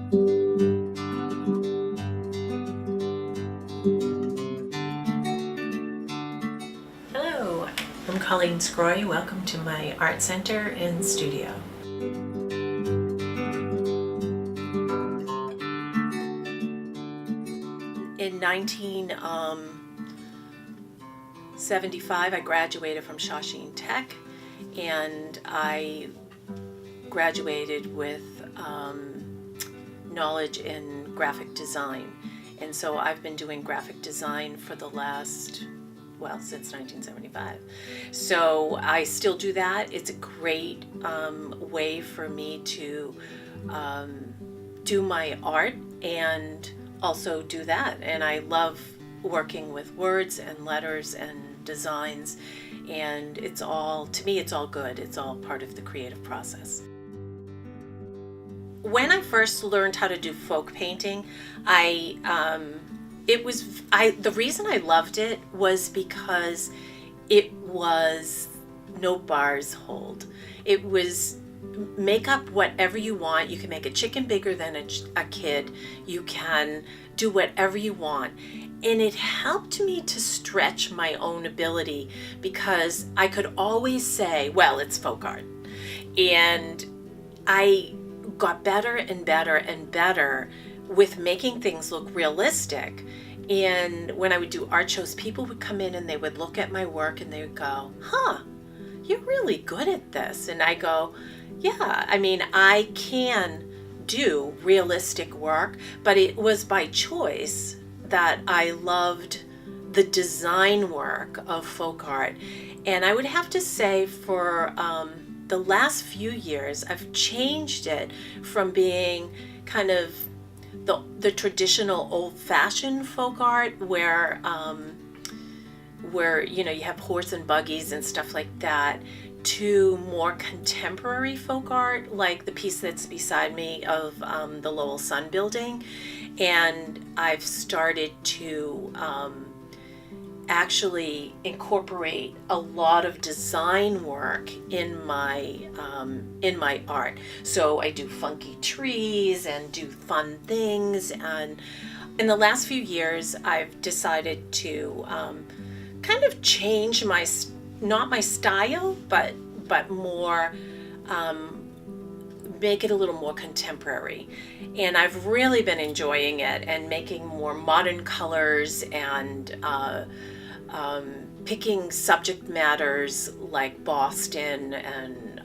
Hello, I'm Colleen Sgroi. Welcome to my art center and studio. In 1975, I graduated from Shawshene Tech, and I graduated with knowledge in graphic design. And so I've been doing graphic design for the last, well, since 1975. So I still do that. It's a great way for me to do my art and also do that. And I love working with words and letters and designs, and it's all, to me, it's all good. It's all part of the creative process. When I first learned how to do folk painting, the reason I loved it was because it was no bars hold. It was make up whatever you want. You can make a chicken bigger than a kid. You can do whatever you want. And it helped me to stretch my own ability, because I could always say, well, it's folk art. And I got better and better and better with making things look realistic. And when I would do art shows, people would come in and they would look at my work and they would go, huh, you're really good at this. And I go, yeah, I mean, I can do realistic work, but it was by choice that I loved the design work of folk art. And I would have to say for the last few years, I've changed it from being kind of the traditional old-fashioned folk art where you know, you have horse and buggies and stuff like that, to more contemporary folk art, like the piece that's beside me of the Lowell Sun building. And I've started to actually incorporate a lot of design work in my art. So I do funky trees and do fun things. And in the last few years, I've decided to kind of change not my style, but more make it a little more contemporary. And I've really been enjoying it and making more modern colors and picking subject matters like Boston and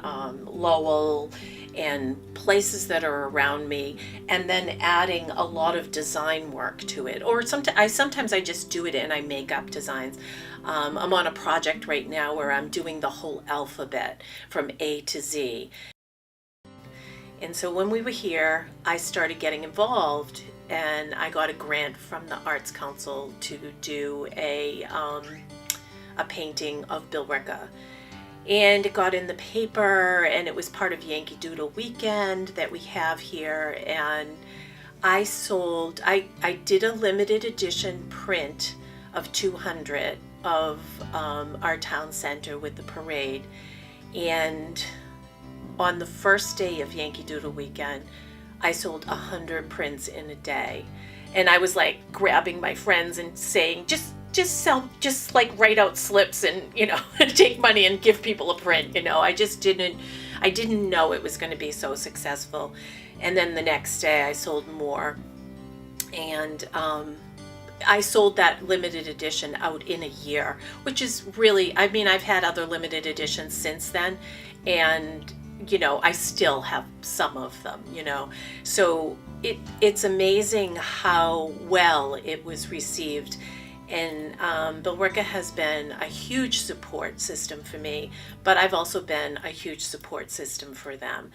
Lowell and places that are around me, and then adding a lot of design work to it. Or sometimes I just do it and I make up designs. I'm on a project right now where I'm doing the whole alphabet from A to Z. And so when we were here, I started getting involved, and I got a grant from the Arts Council to do a painting of Bill Ricca. And it got in the paper, and it was part of Yankee Doodle Weekend that we have here. And I did a limited edition print of 200 of our town center with the parade. And on the first day of Yankee Doodle Weekend, I sold 100 prints in a day. And I was like grabbing my friends and saying, just like write out slips and, you know, take money and give people a print. You know, I didn't know it was going to be so successful. And then the next day I sold more. And I sold that limited edition out in a year, which is really, I mean, I've had other limited editions since then, and you know, I still have some of them, you know. So it's amazing how well it was received. And Bill Ricca has been a huge support system for me, but I've also been a huge support system for them.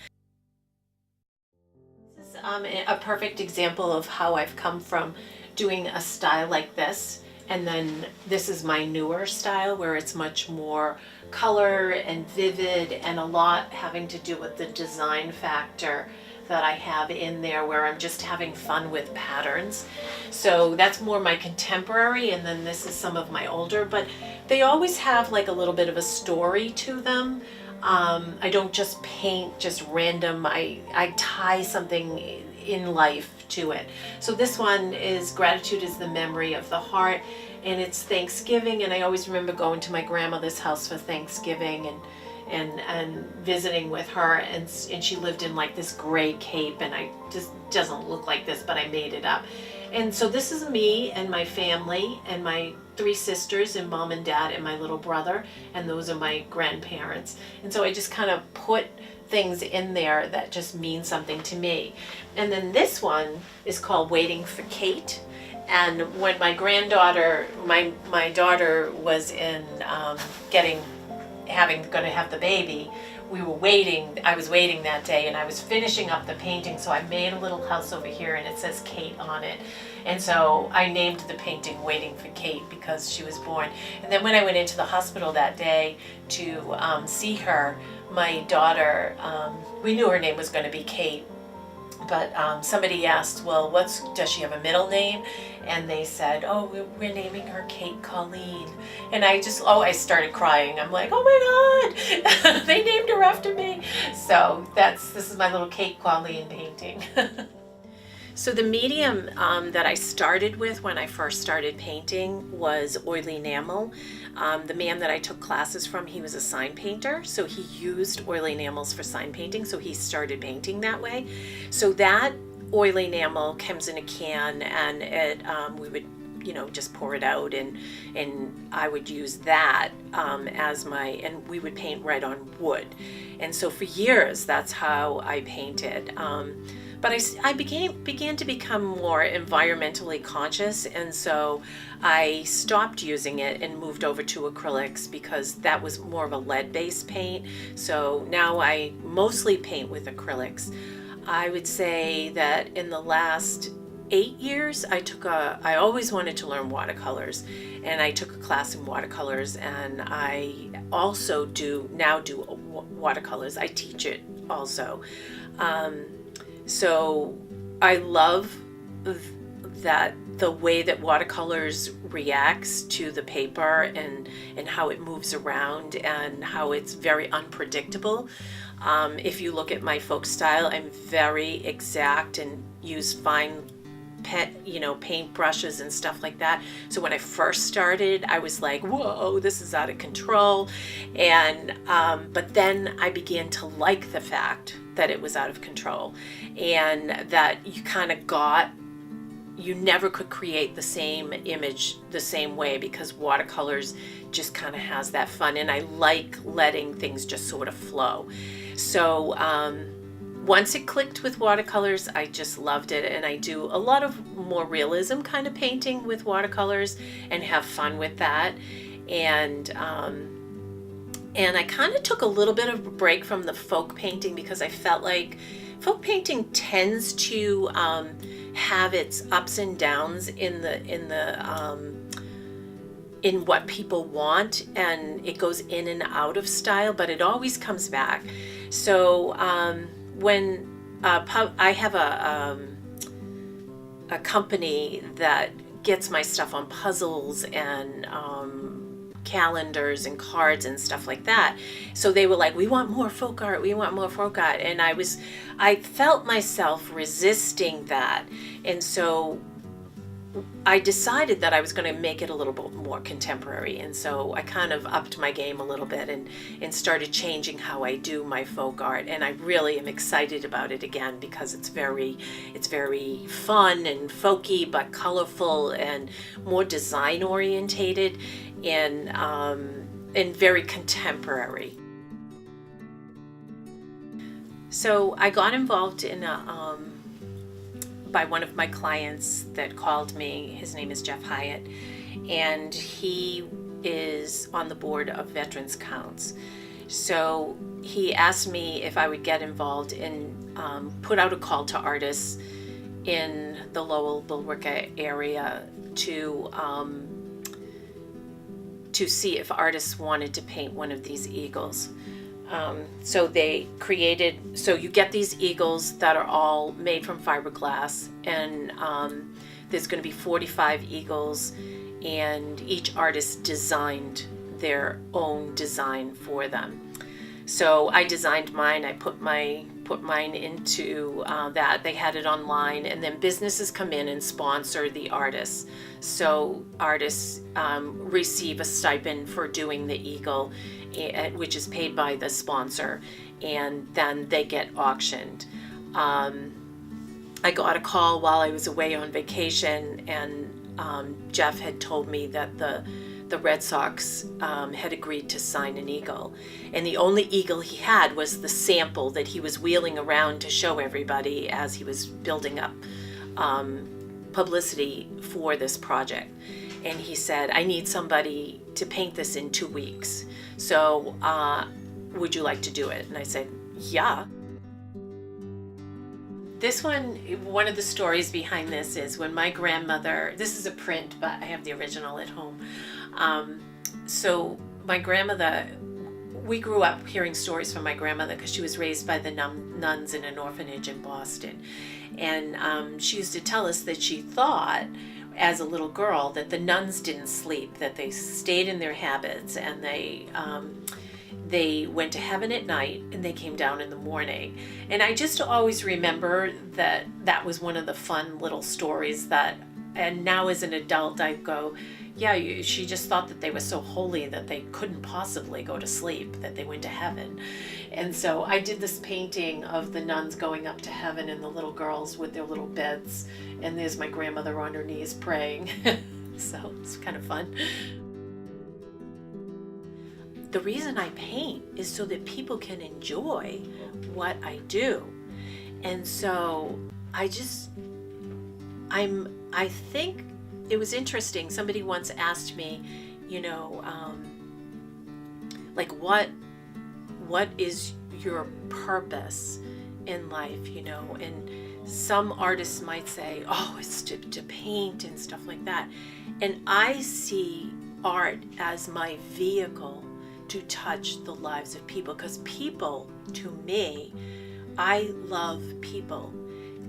This is a perfect example of how I've come from doing a style like this, and then this is my newer style where it's much more color and vivid, and a lot having to do with the design factor that I have in there, where I'm just having fun with patterns. So that's more my contemporary, and then this is some of my older, but they always have like a little bit of a story to them. I don't just paint just random. I tie something in life to it. So this one is gratitude is the memory of the heart, and it's Thanksgiving, and I always remember going to my grandmother's house for Thanksgiving and visiting with her, and she lived in like this gray cape, and I just doesn't look like this, but I made it up. And so this is me and my family and my 3 sisters and mom and dad and my little brother, and those are my grandparents. And so I just kind of put things in there that just mean something to me. And then this one is called Waiting for Kate. And when my granddaughter, my daughter was in going to have the baby, we were waiting. I was waiting that day, and I was finishing up the painting, so I made a little house over here, and it says Kate on it. And so I named the painting Waiting for Kate because she was born. And then when I went into the hospital that day to see her, my daughter, we knew her name was going to be Kate, but somebody asked, well, does she have a middle name? And they said, oh, we're naming her Kate Colleen. And I started crying. I'm like, oh my God, they named her after me. So this is my little Kate Colleen painting. So the medium that I started with when I first started painting was oil enamel. The man that I took classes from, he was a sign painter, so he used oil enamels for sign painting, so he started painting that way. So that oil enamel comes in a can, and we would just pour it out, and I would use that and we would paint right on wood. And so for years, that's how I painted. But I began to become more environmentally conscious, and so I stopped using it and moved over to acrylics because that was more of a lead-based paint. So now I mostly paint with acrylics. I would say that in the last 8 years, I always wanted to learn watercolors, and I took a class in watercolors, and I also now do watercolors. I teach it also. So I love that the way that watercolors reacts to the paper and how it moves around and how it's very unpredictable. If you look at my folk style, I'm very exact and use fine paint brushes and stuff like that. So when I first started, I was like, whoa, this is out of control. And but then I began to like the fact that it was out of control, and that you never could create the same image the same way, because watercolors just kind of has that fun, and I like letting things just sort of flow. So once it clicked with watercolors, I just loved it, and I do a lot of more realism kind of painting with watercolors and have fun with that. And I kind of took a little bit of a break from the folk painting because I felt like folk painting tends to have its ups and downs in what people want, and it goes in and out of style, but it always comes back. So when I have a company that gets my stuff on puzzles and calendars and cards and stuff like that. So they were like, we want more folk art, and I felt myself resisting that. And so I decided that I was going to make it a little bit more contemporary, and so I kind of upped my game a little bit and started changing how I do my folk art, and I really am excited about it again because it's very fun and folky but colorful and more design orientated and very contemporary. So I got involved in by one of my clients that called me. His name is Jeff Hyatt, and he is on the board of Veterans Counts. So he asked me if I would get involved and put out a call to artists in the Lowell, Billerica area to see if artists wanted to paint one of these eagles. So you get these eagles that are all made from fiberglass, and there's going to be 45 eagles, and each artist designed their own design for them. So I designed mine. I put mine into that. They had it online, and then businesses come in and sponsor the artists. So artists receive a stipend for doing the eagle, which is paid by the sponsor, and then they get auctioned. I got a call while I was away on vacation, and Jeff had told me that the Red Sox had agreed to sign an eagle. And the only eagle he had was the sample that he was wheeling around to show everybody as he was building up publicity for this project. And he said, I need somebody to paint this in 2 weeks. So would you like to do it? And I said, yeah. This one of the stories behind this is when my grandmother, this is a print, but I have the original at home. So my grandmother, we grew up hearing stories from my grandmother because she was raised by the nuns in an orphanage in Boston. And she used to tell us that she thought as a little girl that the nuns didn't sleep, that they stayed in their habits, and they went to heaven at night and they came down in the morning. And I just always remember that was one of the fun little stories and now as an adult I go, yeah, she just thought that they were so holy that they couldn't possibly go to sleep, that they went to heaven. And so I did this painting of the nuns going up to heaven and the little girls with their little beds, and there's my grandmother on her knees praying. So it's kind of fun. The reason I paint is so that people can enjoy what I do. And so I think it was interesting. Somebody once asked me, like what is your purpose in life, and some artists might say, oh, it's to paint and stuff like that. And I see art as my vehicle to touch the lives of people, because people, to me, I love people,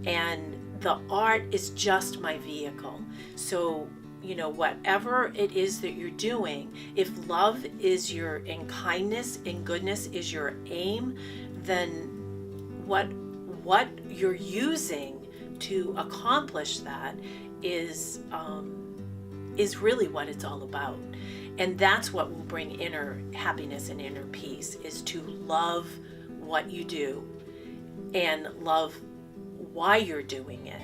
and the art is just my vehicle. So whatever it is that you're doing, if love is and kindness and goodness is your aim, then what you're using to accomplish that is really what it's all about. And that's what will bring inner happiness and inner peace, is to love what you do and love why you're doing it.